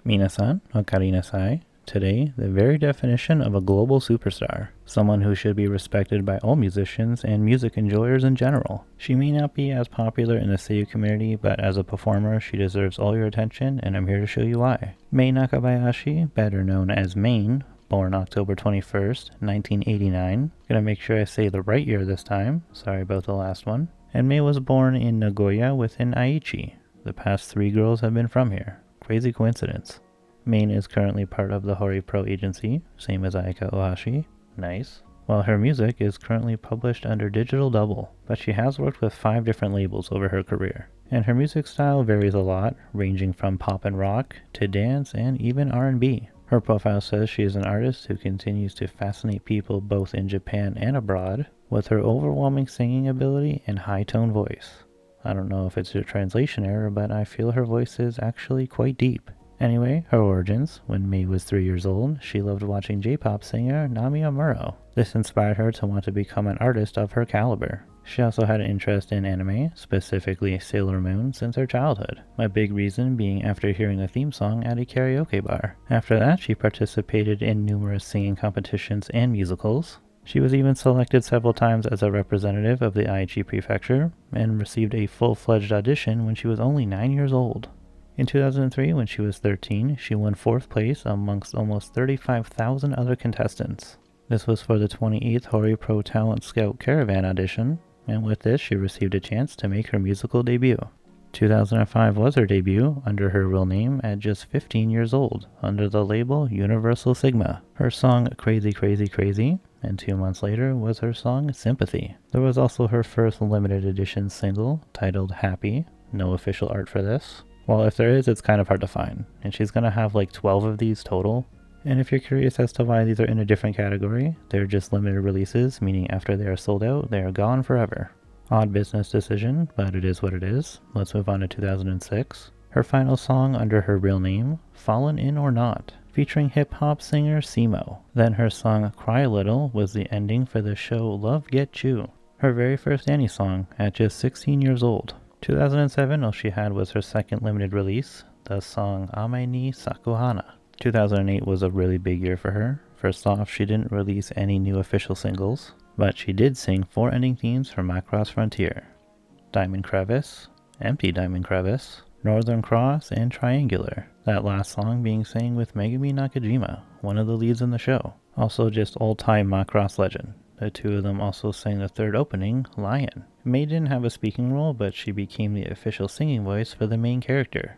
Minasan, okarinasai. Today, the very definition of a global superstar. Someone who should be respected by all musicians and music enjoyers in general. She may not be as popular in the Seiyu community, but as a performer, she deserves all your attention, and I'm here to show you why. Mei Nakabayashi, better known as Mayn, born October 21st, 1989. Gonna make sure I say the right year this time. Sorry about the last one. And Mei was born in Nagoya within Aichi. The past three girls have been from here. Crazy coincidence. Mayn is currently part of the Hori Pro agency, same as Aika Ohashi. Nice. While her music is currently published under Digital Double, but she has worked with 5 different labels over her career. And her music style varies a lot, ranging from pop and rock to dance and even R&B. Her profile says she is an artist who continues to fascinate people both in Japan and abroad with her overwhelming singing ability and high-tone voice. I don't know if it's a translation error, but I feel her voice is actually quite deep. Anyway, her origins. When Mei was 3 years old, she loved watching J-pop singer Nami Amuro. This inspired her to want to become an artist of her caliber. She also had an interest in anime, specifically Sailor Moon, since her childhood. My big reason being after hearing the theme song at a karaoke bar. After that, she participated in numerous singing competitions and musicals. She was even selected several times as a representative of the Aichi Prefecture, and received a full-fledged audition when she was only 9 years old. In 2003, when she was 13, she won 4th place amongst almost 35,000 other contestants. This was for the 28th Hori Pro Talent Scout Caravan audition, and with this she received a chance to make her musical debut. 2005 was her debut under her real name at just 15 years old, under the label Universal Sigma. Her song Crazy Crazy Crazy, and 2 months later was her song Sympathy. There was also her first limited edition single titled Happy, no official art for this. Well, if there is, it's kind of hard to find, and she's gonna have like 12 of these total. And if you're curious as to why these are in a different category, they're just limited releases, meaning after they are sold out, they are gone forever. Odd business decision, but it is what it is. Let's move on to 2006. Her final song under her real name, Fallen In or Not, featuring hip-hop singer Simo. Then her song Cry a Little was the ending for the show Love Get You, her very first Annie song at just 16 years old. 2007, all she had was her second limited release, the song Ame ni Sakuhana. 2008 was a really big year for her. First off, she didn't release any new official singles, but she did sing 4 ending themes for Macross Frontier: Diamond Crevice, Empty Diamond Crevice, Northern Cross, and Triangular. That last song being sang with Megumi Nakajima, one of the leads in the show. Also just all-time Macross legend. The 2 of them also sang the 3rd opening, Lion. Mei didn't have a speaking role, but she became the official singing voice for the main character.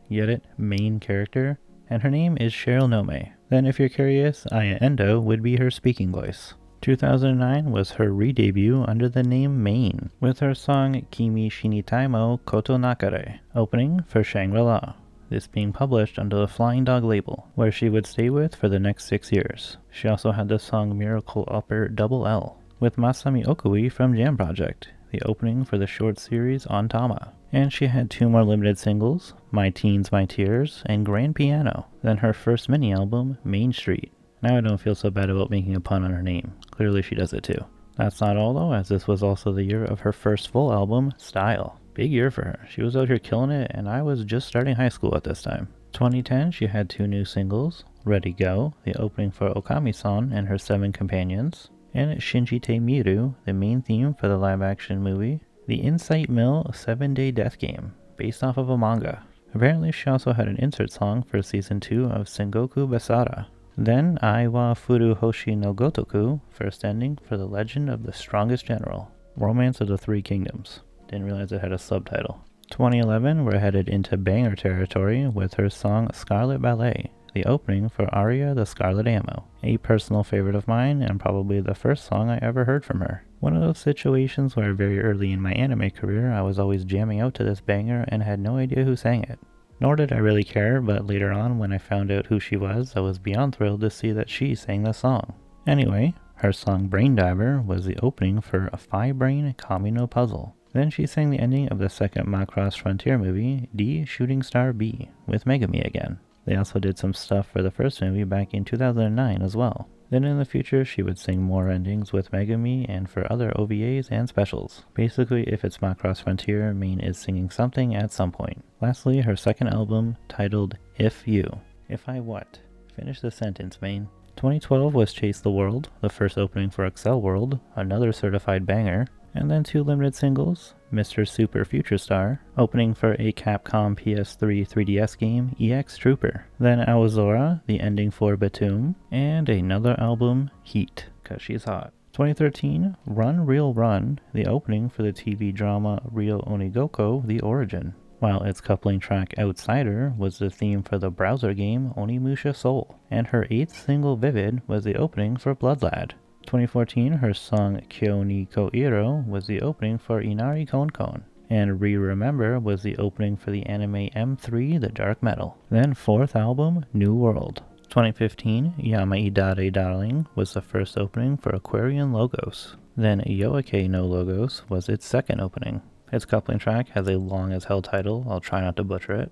Get it? Main character? And her name is Cheryl Nome. Then if you're curious, Aya Endo would be her speaking voice. 2009 was her re-debut under the name Mayn, with her song Kimi Shinitaimo Koto Nakare, opening for Shangri-La. This being published under the Flying Dog label, where she would stay with for the next 6 years. She also had the song Miracle Upper Double L, with Masami Okui from Jam Project, the opening for the short series On Tama. And she had 2 more limited singles, My Teens, My Tears, and Grand Piano, then her first mini-album, Main Street. Now I don't feel so bad about making a pun on her name. Clearly she does it too. That's not all though, as this was also the year of her first full album, Style. Big year for her. She was out here killing it, and I was just starting high school at this time. 2010, she had 2 new singles, Ready Go, the opening for Okami-san and her 7 companions, and Shinji Te Miru, the main theme for the live-action movie, The Insight Mill 7-Day Death Game, based off of a manga. Apparently she also had an insert song for season 2 of Sengoku Basara. Then Ai wa Furu Hoshi no Gotoku, first ending for The Legend of the Strongest General, Romance of the 3 Kingdoms. Didn't realize it had a subtitle. 2011, we're headed into banger territory with her song Scarlet Ballet, the opening for Aria the Scarlet Ammo, a personal favorite of mine and probably the first song I ever heard from her. One of those situations where very early in my anime career I was always jamming out to this banger and had no idea who sang it. Nor did I really care, but later on when I found out who she was, I was beyond thrilled to see that she sang the song. Anyway, her song Brain Diver was the opening for a 5-brain Kami no Puzzle. Then she sang the ending of the second Macross Frontier movie, D Shooting Star B, with Megami again. They also did some stuff for the first movie back in 2009 as well. Then in the future, she would sing more endings with Megami and for other OVAs and specials. Basically, if it's Macross Frontier, Mayn is singing something at some point. Lastly, her second album, titled If You. If I what? Finish the sentence, Mayn. 2012 was Chase the World, the first opening for Excel World, another certified banger, and then 2 limited singles, Mr. Super Future Star, opening for a Capcom PS3 3DS game, EX Trooper, then Awazora, the ending for Batum, and another album, Heat, cause she's hot. 2013, Run Real Run, the opening for the TV drama Real Onigoko, The Origin, while its coupling track Outsider was the theme for the browser game Onimusha Soul, and her 8th single Vivid was the opening for Blood Lad. 2014, her song Kyo ni Koiro was the opening for Inari Konkon, and Remember was the opening for the anime M3 The Dark Metal. Then 4th album, New World. 2015, Yamaidare Darling was the first opening for Aquarian Logos. Then Yoake no Logos was its second opening. Its coupling track has a long as hell title, I'll try not to butcher it.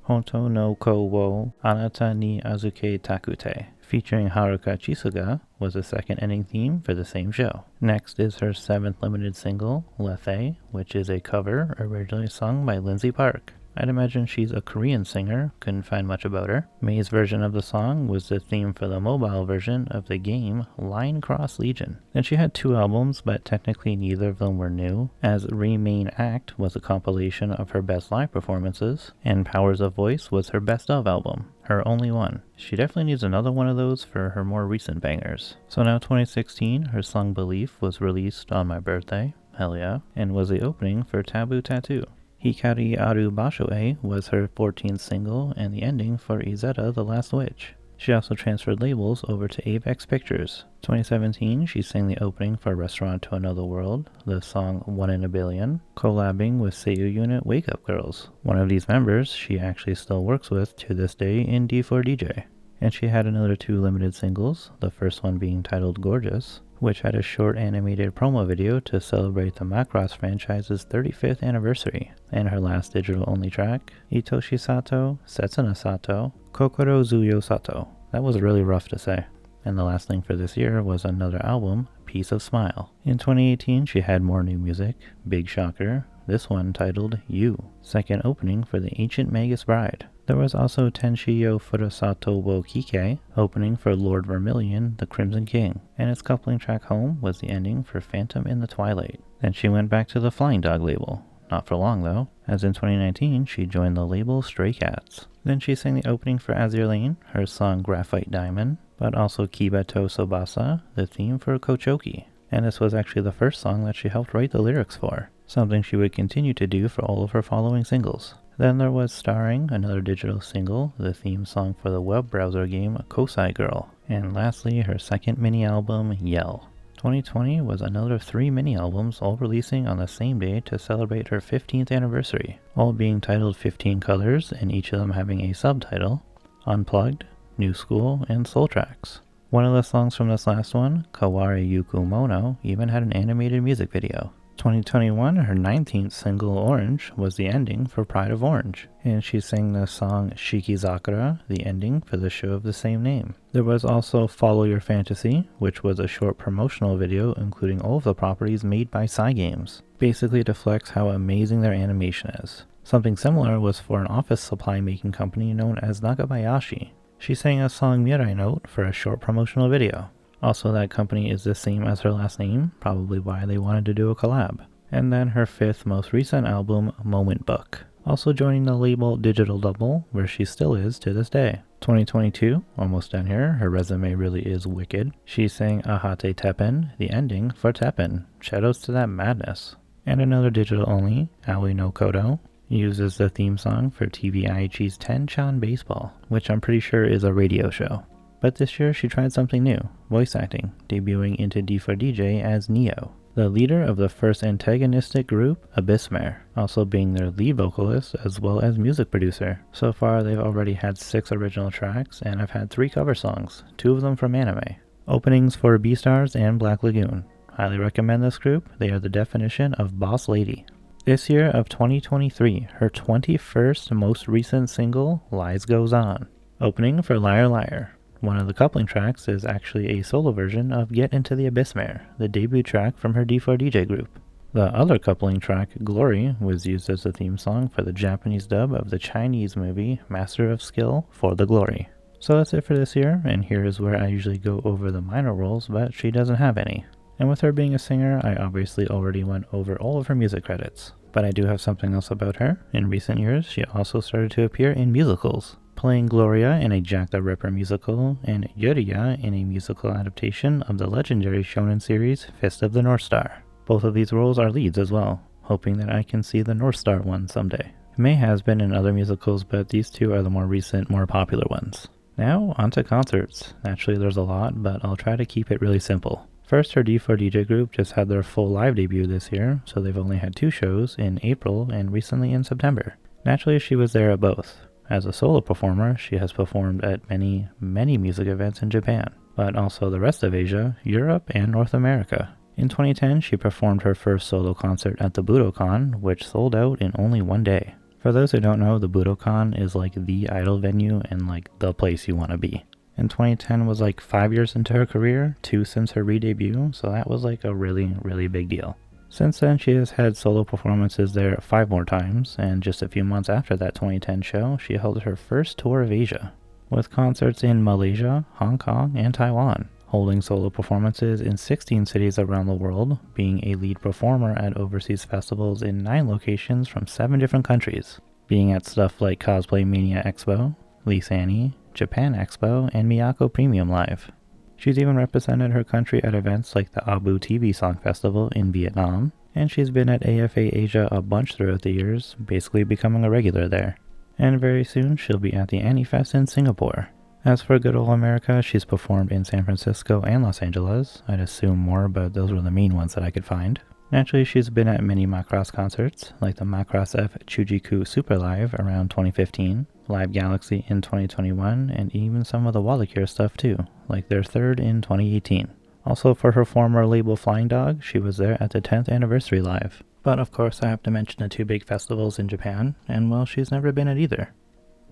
Honto no Ko wo Anata ni Azuke Takute, featuring Haruka Chisuga, was the second ending theme for the same show. Next is her 7th limited single, Lethe, which is a cover originally sung by Lindsay Park. I'd imagine she's a Korean singer, couldn't find much about her. May's version of the song was the theme for the mobile version of the game Line Cross Legion. Then she had 2 albums, but technically neither of them were new, as Remain Act was a compilation of her best live performances, and Powers of Voice was her best of album, her only one. She definitely needs another one of those for her more recent bangers. So now 2016, her song Belief was released on my birthday, hell yeah, and was the opening for Taboo Tattoo. Hikari Aru Bashoe was her 14th single and the ending for Izetta the Last Witch. She also transferred labels over to Avex Pictures. 2017, she sang the opening for Restaurant to Another World, the song One in a Billion, collabing with Seiyu unit Wake Up Girls. One of these members she actually still works with to this day in D4DJ. And she had another 2 limited singles, the first one being titled Gorgeous, which had a short animated promo video to celebrate the Macross franchise's 35th anniversary, and her last digital-only track, Itoshi Sato, Setsuna Sato, Kokoro Zuyo Sato. That was really rough to say. And the last thing for this year was another album, Piece of Smile. In 2018, she had more new music, big shocker, this one titled You, second opening for the Ancient Magus Bride. There was also Tenshiyo Furusato wo Kike, opening for Lord Vermilion, the Crimson King, and its coupling track Home was the ending for Phantom in the Twilight. Then she went back to the Flying Dog label. Not for long though, as in 2019 she joined the label Stray Cats. Then she sang the opening for Azure Lane, her song Graphite Diamond, but also Kibato Sobasa, the theme for Kochoki. And this was actually the first song that she helped write the lyrics for, something she would continue to do for all of her following singles. Then there was Starring, another digital single, the theme song for the web browser game Kosai Girl. And lastly, her second mini-album, Yell. 2020 was another 3 mini-albums, all releasing on the same day to celebrate her 15th anniversary, all being titled 15 Colors, and each of them having a subtitle, Unplugged, New School, and Soul Tracks. One of the songs from this last one, Kawari Yuku Mono, even had an animated music video. 2021, her 19th single, Orange, was the ending for Pride of Orange, and she sang the song Shikizakura, the ending for the show of the same name. There was also Follow Your Fantasy, which was a short promotional video including all of the properties made by Cygames, basically to flex how amazing their animation is. Something similar was for an office supply making company known as Nakabayashi. She sang a song Mirai Note for a short promotional video. Also, that company is the same as her last name, probably why they wanted to do a collab. And then her 5th most recent album, Moment Book, also joining the label Digital Double, where she still is to this day. 2022, almost done here, her resume really is wicked. She sang Ahate Teppen, the ending for Teppen, shoutouts to that madness. And another digital only, Aoi no Kodo, uses the theme song for TV Aichi's Ten-chan Baseball, which I'm pretty sure is a radio show. But this year she tried something new, voice acting, debuting into D4DJ as Neo, the leader of the first antagonistic group, Abyssmare, also being their lead vocalist as well as music producer. So far they've already had 6 original tracks and have had 3 cover songs, 2 of them from anime. Openings for Beastars and Black Lagoon. Highly recommend this group, they are the definition of boss lady. This year of 2023, her 21st most recent single, Lies Goes On, opening for Liar Liar. One of the coupling tracks is actually a solo version of Get Into the Abyss Mare, the debut track from her D4DJ group. The other coupling track, Glory, was used as the theme song for the Japanese dub of the Chinese movie Master of Skill for the Glory. So that's it for this year, and here is where I usually go over the minor roles, but she doesn't have any. And with her being a singer, I obviously already went over all of her music credits. But I do have something else about her. In recent years, she also started to appear in musicals, playing Gloria in a Jack the Ripper musical, and Yuriya in a musical adaptation of the legendary shonen series Fist of the North Star. Both of these roles are leads as well, hoping that I can see the North Star one someday. May has been in other musicals, but these two are the more recent, more popular ones. Now, on to concerts. Naturally, there's a lot, but I'll try to keep it really simple. First, her D4DJ group just had their full live debut this year, so they've only had 2 shows in April and recently in September. Naturally, she was there at both. As a solo performer, she has performed at many music events in Japan, but also the rest of Asia, Europe, and North America. In 2010, she performed her first solo concert at the Budokan, which sold out in only 1 day. For those who don't know, the Budokan is like the idol venue and like the place you want to be. And 2010 was like 5 years into her career, 2 since her re-debut, so that was like a really big deal. Since then, she has had solo performances there 5 more times, and just a few months after that 2010 show, she held her first tour of Asia, with concerts in Malaysia, Hong Kong, and Taiwan, holding solo performances in 16 cities around the world, being a lead performer at overseas festivals in 9 locations from 7 different countries, being at stuff like Cosplay Mania Expo, Lisani, Japan Expo, and Miyako Premium Live. She's even represented her country at events like the Abu TV Song Festival in Vietnam, and she's been at AFA Asia a bunch throughout the years, basically becoming a regular there. And very soon, she'll be at the AniFest in Singapore. As for good old America, she's performed in San Francisco and Los Angeles. I'd assume more, but those were the main ones that I could find. Naturally, she's been at many Macross concerts, like the Macross F Chujiku Super Live around 2015, Live Galaxy in 2021, and even some of the Wallacure stuff too, like their third in 2018. Also, for her former label Flying Dog, she was there at the 10th Anniversary Live. But of course, I have to mention the 2 big festivals in Japan, and well, she's never been at either.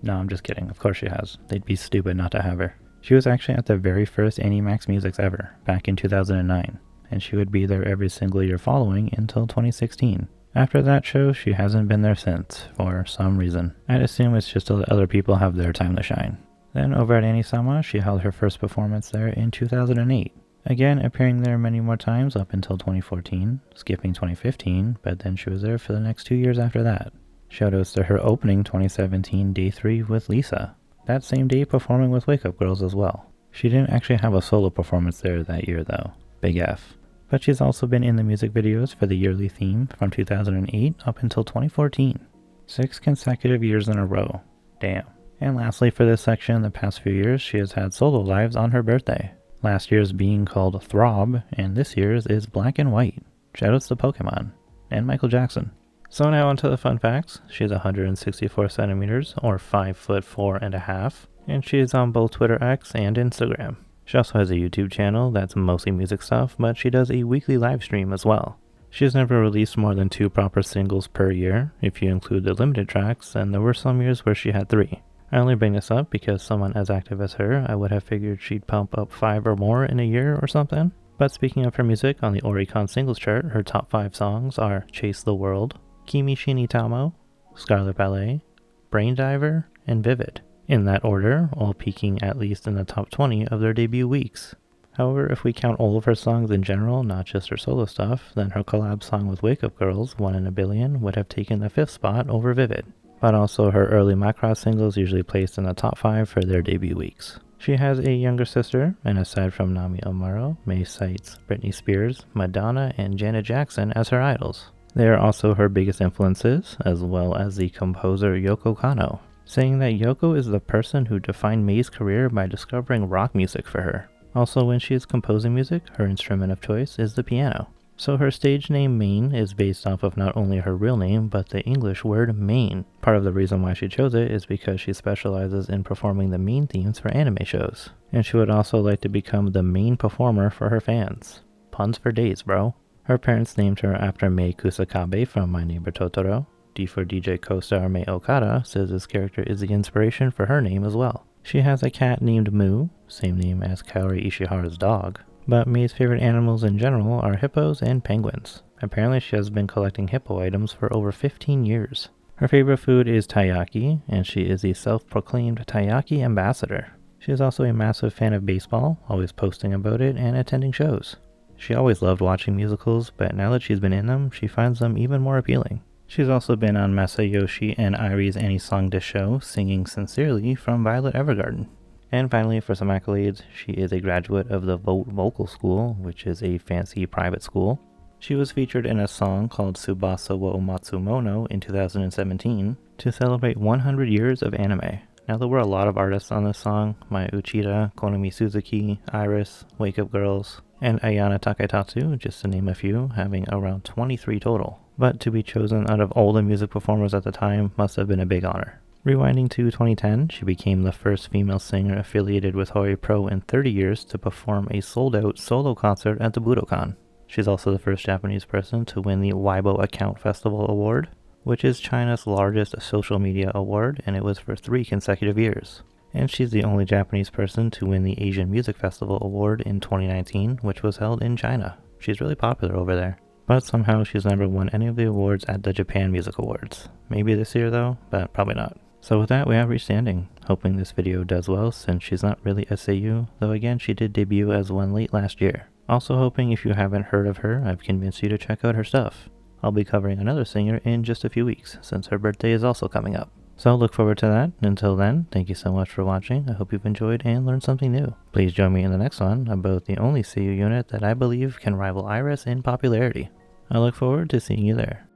No, I'm just kidding. Of course she has. They'd be stupid not to have her. She was actually at the very first Animax Musics ever, back in 2009, and she would be there every single year following until 2016. After that show, she hasn't been there since, for some reason. I'd assume it's just to let other people have their time to shine. Then over at Anisama, she held her first performance there in 2008. Again, appearing there many more times up until 2014, skipping 2015, but then she was there for the next 2 years after that. Shoutouts to her opening 2017 Day 3 with Lisa. That same day performing with Wake Up Girls as well. She didn't actually have a solo performance there that year though. Big F. But she's also been in the music videos for the yearly theme from 2008 up until 2014. 6 consecutive years in a row. Damn. And lastly for this section, the past few years she has had solo lives on her birthday. Last year's being called Throb, and this year's is Black and White. Shoutouts to Pokemon. And Michael Jackson. So now onto the fun facts. She's 164 centimeters, or 5'4.5", and she is on both Twitter X and Instagram. She also has a YouTube channel that's mostly music stuff, but she does a weekly live stream as well. She has never released more than 2 proper singles per year, if you include the limited tracks, and there were some years where she had 3. I only bring this up because someone as active as her, I would have figured she'd pump up 5 or more in a year or something. But speaking of her music, on the Oricon singles chart, her top 5 songs are Chase the World, Kimi Shinitamo, Scarlet Ballet, Brain Diver, and Vivid. In that order, all peaking at least in the top 20 of their debut weeks. However, if we count all of her songs in general, not just her solo stuff, then her collab song with Wake Up Girls, 1 in a Billion, would have taken the 5th spot over Vivid. But also her early Macross singles usually placed in the top 5 for their debut weeks. She has a younger sister, and aside from Nami Amaro, May cites Britney Spears, Madonna, and Janet Jackson as her idols. They are also her biggest influences, as well as the composer Yoko Kanno, saying that Yoko is the person who defined May's career by discovering rock music for her. Also, when she is composing music, her instrument of choice is the piano. So her stage name Mayn is based off of not only her real name, but the English word main. Part of the reason why she chose it is because she specializes in performing the main themes for anime shows, and she would also like to become the main performer for her fans. Puns for days, bro. Her parents named her after Mei Kusakabe from My Neighbor Totoro. D4DJ co-star Mei Okada says this character is the inspiration for her name as well. She has a cat named Moo, same name as Kaori Ishihara's dog, but May's favorite animals in general are hippos and penguins. Apparently she has been collecting hippo items for over 15 years. Her favorite food is taiyaki, and she is a self-proclaimed taiyaki ambassador. She is also a massive fan of baseball, always posting about it and attending shows. She always loved watching musicals, but now that she's been in them, she finds them even more appealing. She's also been on Masayoshi and Airi's Any-Song Dish show, singing Sincerely from Violet Evergarden. And finally, for some accolades, she is a graduate of the Vocal School, which is a fancy private school. She was featured in a song called Tsubasa wo Matsumono in 2017 to celebrate 100 years of anime. Now there were a lot of artists on this song, Maya Uchida, Konami Suzuki, Iris, Wake Up Girls, and Ayana Taketatsu, just to name a few, having around 23 total. But to be chosen out of all the music performers at the time must have been a big honor. Rewinding to 2010, she became the first female singer affiliated with Hoi Pro in 30 years to perform a sold-out solo concert at the Budokan. She's also the first Japanese person to win the Weibo Account Festival Award, which is China's largest social media award, and it was for 3 consecutive years. And she's the only Japanese person to win the Asian Music Festival Award in 2019, which was held in China. She's really popular over there. But somehow she's never won any of the awards at the Japan Music Awards. Maybe this year though, but probably not. So with that, we have reached the ending. Hoping this video does well, since she's not really SAU, though again she did debut as one late last year. Also hoping if you haven't heard of her, I've convinced you to check out her stuff. I'll be covering another singer in just a few weeks, since her birthday is also coming up. So look forward to that. Until then, thank you so much for watching. I hope you've enjoyed and learned something new. Please join me in the next one about the only CU unit that I believe can rival Iris in popularity. I look forward to seeing you there.